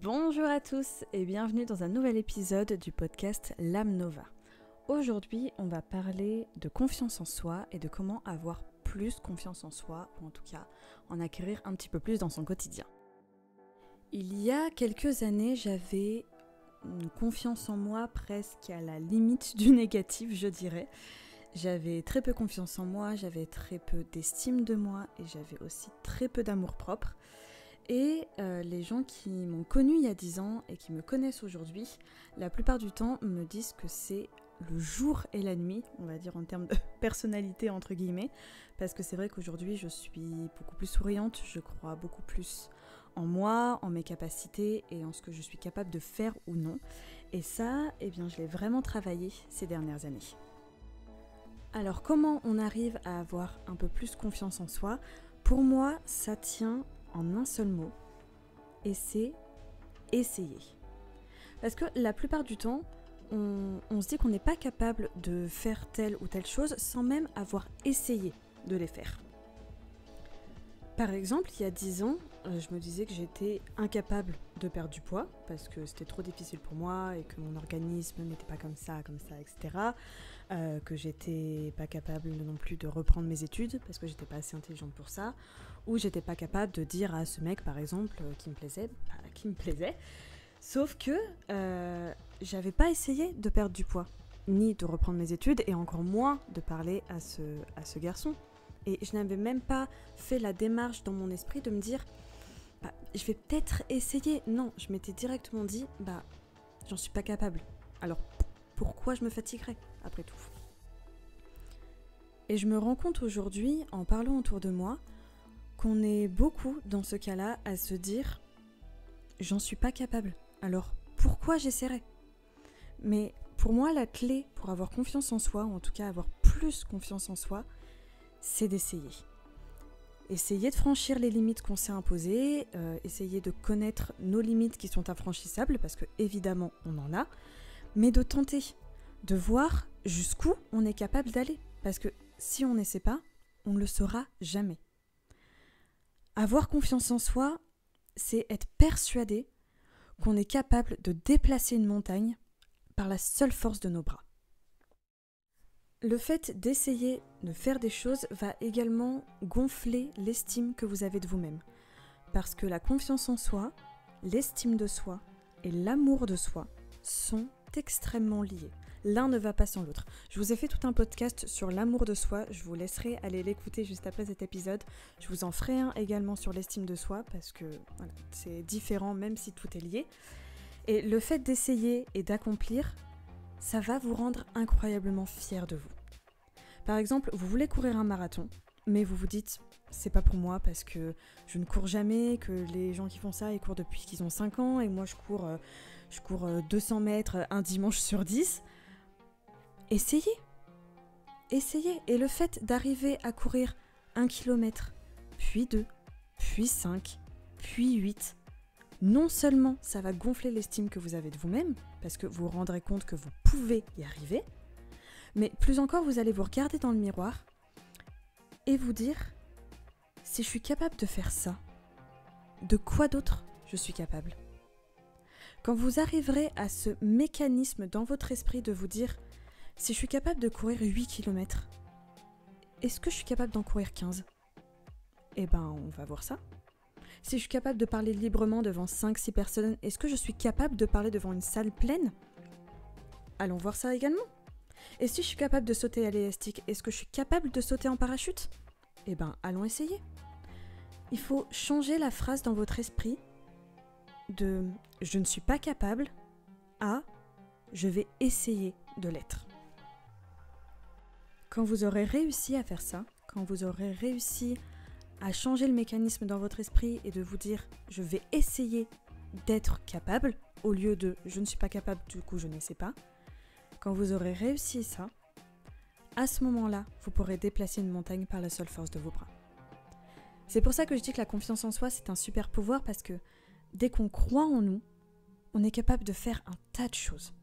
Bonjour à tous et bienvenue dans un nouvel épisode du podcast L'âme Nova. Aujourd'hui, on va parler de confiance en soi et de comment avoir plus confiance en soi, ou en tout cas en acquérir un petit peu plus dans son quotidien. Il y a quelques années, j'avais une confiance en moi presque à la limite du négatif, je dirais. J'avais très peu confiance en moi, j'avais très peu d'estime de moi et j'avais aussi très peu d'amour-propre. Et les gens qui m'ont connue il y a 10 ans et qui me connaissent aujourd'hui, la plupart du temps me disent que c'est le jour et la nuit, on va dire en termes de personnalité entre guillemets, parce que c'est vrai qu'aujourd'hui je suis beaucoup plus souriante, je crois beaucoup plus en moi, en mes capacités et en ce que je suis capable de faire ou non. Et ça, je l'ai vraiment travaillé ces dernières années. Alors comment on arrive à avoir un peu plus confiance en soi ? Pour moi, ça tient en un seul mot, et c'est essayer. Parce que la plupart du temps, on se dit qu'on n'est pas capable de faire telle ou telle chose sans même avoir essayé de les faire. Par exemple, il y a 10 ans, je me disais que j'étais incapable de perdre du poids parce que c'était trop difficile pour moi et que mon organisme n'était pas comme ça, etc. Que j'étais pas capable non plus de reprendre mes études parce que j'étais pas assez intelligente pour ça, ou j'étais pas capable de dire à ce mec par exemple qui me plaisait, sauf que j'avais pas essayé de perdre du poids, ni de reprendre mes études et encore moins de parler à ce garçon. Et je n'avais même pas fait la démarche dans mon esprit de me dire je vais peut-être essayer. Non, je m'étais directement dit j'en suis pas capable. Alors pourquoi je me fatiguerais après tout ? Et je me rends compte aujourd'hui, en parlant autour de moi, qu'on est beaucoup dans ce cas-là à se dire j'en suis pas capable. Alors pourquoi j'essaierais ? Mais pour moi, la clé pour avoir confiance en soi, ou en tout cas avoir plus confiance en soi, c'est d'essayer. Essayer de franchir les limites qu'on s'est imposées, essayer de connaître nos limites qui sont infranchissables, parce que évidemment on en a, mais de tenter, de voir jusqu'où on est capable d'aller. Parce que si on n'essaie pas, on ne le saura jamais. Avoir confiance en soi, c'est être persuadé qu'on est capable de déplacer une montagne par la seule force de nos bras. Le fait d'essayer de faire des choses va également gonfler l'estime que vous avez de vous-même. Parce que la confiance en soi, l'estime de soi et l'amour de soi sont extrêmement liés. L'un ne va pas sans l'autre. Je vous ai fait tout un podcast sur l'amour de soi, je vous laisserai aller l'écouter juste après cet épisode. Je vous en ferai un également sur l'estime de soi parce que voilà, c'est différent même si tout est lié. Et le fait d'essayer et d'accomplir, ça va vous rendre incroyablement fier de vous. Par exemple, vous voulez courir un marathon, mais vous vous dites c'est pas pour moi parce que je ne cours jamais, que les gens qui font ça ils courent depuis qu'ils ont 5 ans et moi je cours 200 mètres un dimanche sur 10. Essayez. Et le fait d'arriver à courir 1 kilomètre, puis 2, puis 5, puis 8, non seulement ça va gonfler l'estime que vous avez de vous-même, parce que vous vous rendrez compte que vous pouvez y arriver, mais plus encore, vous allez vous regarder dans le miroir et vous dire si je suis capable de faire ça, de quoi d'autre je suis capable ? Quand vous arriverez à ce mécanisme dans votre esprit de vous dire si je suis capable de courir 8 km, est-ce que je suis capable d'en courir 15 ? On va voir ça. Si je suis capable de parler librement devant 5-6 personnes, est-ce que je suis capable de parler devant une salle pleine ? Allons voir ça également. Et si je suis capable de sauter à l'élastique, est-ce que je suis capable de sauter en parachute ? Allons essayer. Il faut changer la phrase dans votre esprit de « je ne suis pas capable » à « je vais essayer de l'être ». Quand vous aurez réussi à faire ça, quand vous aurez réussi à changer le mécanisme dans votre esprit et de vous dire « je vais essayer d'être capable » au lieu de « je ne suis pas capable, du coup je n'essaie pas », quand vous aurez réussi ça, à ce moment-là, vous pourrez déplacer une montagne par la seule force de vos bras. C'est pour ça que je dis que la confiance en soi, c'est un super pouvoir parce que dès qu'on croit en nous, on est capable de faire un tas de choses.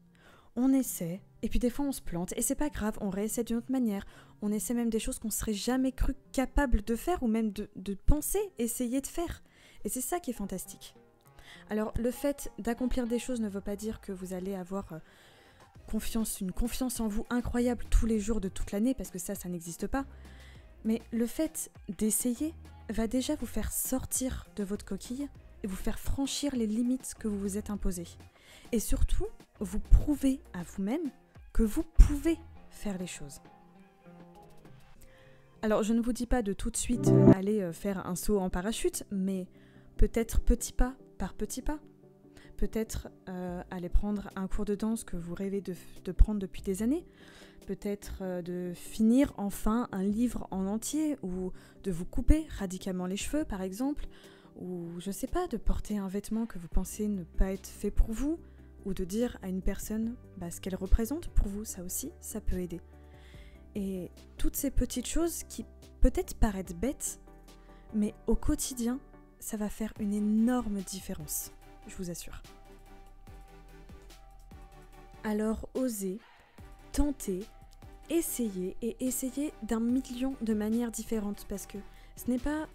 On essaie, et puis des fois on se plante, et c'est pas grave, on réessaie d'une autre manière. On essaie même des choses qu'on serait jamais cru capable de faire ou même de penser, essayer de faire. Et c'est ça qui est fantastique. Alors le fait d'accomplir des choses ne veut pas dire que vous allez avoir une confiance en vous incroyable tous les jours de toute l'année, parce que ça n'existe pas. Mais le fait d'essayer va déjà vous faire sortir de votre coquille et vous faire franchir les limites que vous vous êtes imposées. Et surtout, vous prouvez à vous-même que vous pouvez faire les choses. Alors, je ne vous dis pas de tout de suite aller faire un saut en parachute, mais peut-être petit pas par petit pas. Peut-être aller prendre un cours de danse que vous rêvez de prendre depuis des années. Peut-être de finir enfin un livre en entier, ou de vous couper radicalement les cheveux, par exemple. Ou, je sais pas, de porter un vêtement que vous pensez ne pas être fait pour vous. Ou de dire à une personne ce qu'elle représente pour vous, ça aussi, ça peut aider. Et toutes ces petites choses qui peut-être paraissent bêtes, mais au quotidien, ça va faire une énorme différence, je vous assure. Alors osez, tentez, essayez, et essayez d'un million de manières différentes, parce que ce n'est pas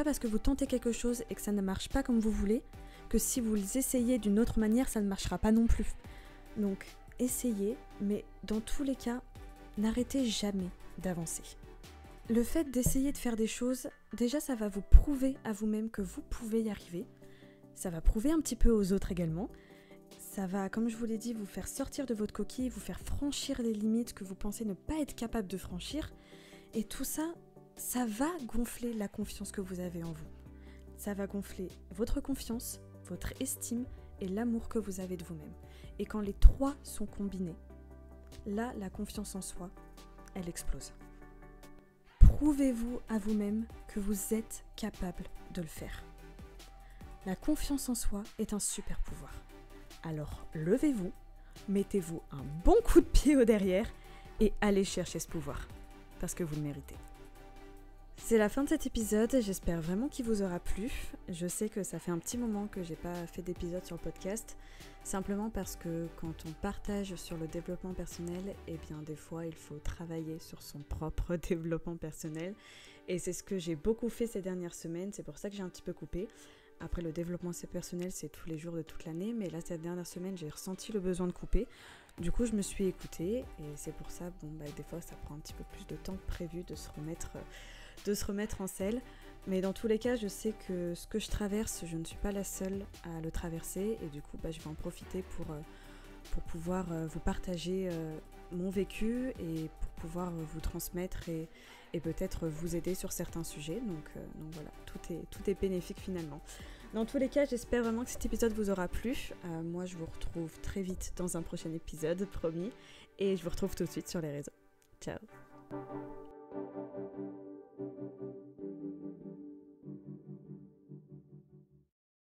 parce que vous tentez quelque chose et que ça ne marche pas comme vous voulez, que si vous essayez d'une autre manière, ça ne marchera pas non plus. Donc essayez, mais dans tous les cas, n'arrêtez jamais d'avancer. Le fait d'essayer de faire des choses, déjà ça va vous prouver à vous-même que vous pouvez y arriver. Ça va prouver un petit peu aux autres également. Ça va, comme je vous l'ai dit, vous faire sortir de votre coquille, vous faire franchir les limites que vous pensez ne pas être capable de franchir. Et tout ça, ça va gonfler la confiance que vous avez en vous. Ça va gonfler votre confiance, votre estime et l'amour que vous avez de vous-même. Et quand les trois sont combinés, là, la confiance en soi, elle explose. Prouvez-vous à vous-même que vous êtes capable de le faire. La confiance en soi est un super pouvoir. Alors levez-vous, mettez-vous un bon coup de pied au derrière et allez chercher ce pouvoir, parce que vous le méritez. C'est la fin de cet épisode, j'espère vraiment qu'il vous aura plu. Je sais que ça fait un petit moment que j'ai pas fait d'épisode sur le podcast, simplement parce que quand on partage sur le développement personnel, eh bien des fois il faut travailler sur son propre développement personnel. Et c'est ce que j'ai beaucoup fait ces dernières semaines, c'est pour ça que j'ai un petit peu coupé. Après, le développement personnel, c'est tous les jours de toute l'année, mais là, cette dernière semaine, j'ai ressenti le besoin de couper. Du coup, je me suis écoutée, et c'est pour ça, des fois, ça prend un petit peu plus de temps que prévu de se remettre en selle. Mais dans tous les cas, je sais que ce que je traverse, je ne suis pas la seule à le traverser, et du coup, je vais en profiter pour pouvoir vous partager mon vécu et pour pouvoir vous transmettre et peut-être vous aider sur certains sujets. Donc voilà, tout est bénéfique finalement. Dans tous les cas, j'espère vraiment que cet épisode vous aura plu. Moi, je vous retrouve très vite dans un prochain épisode, promis. Et je vous retrouve tout de suite sur les réseaux. Ciao!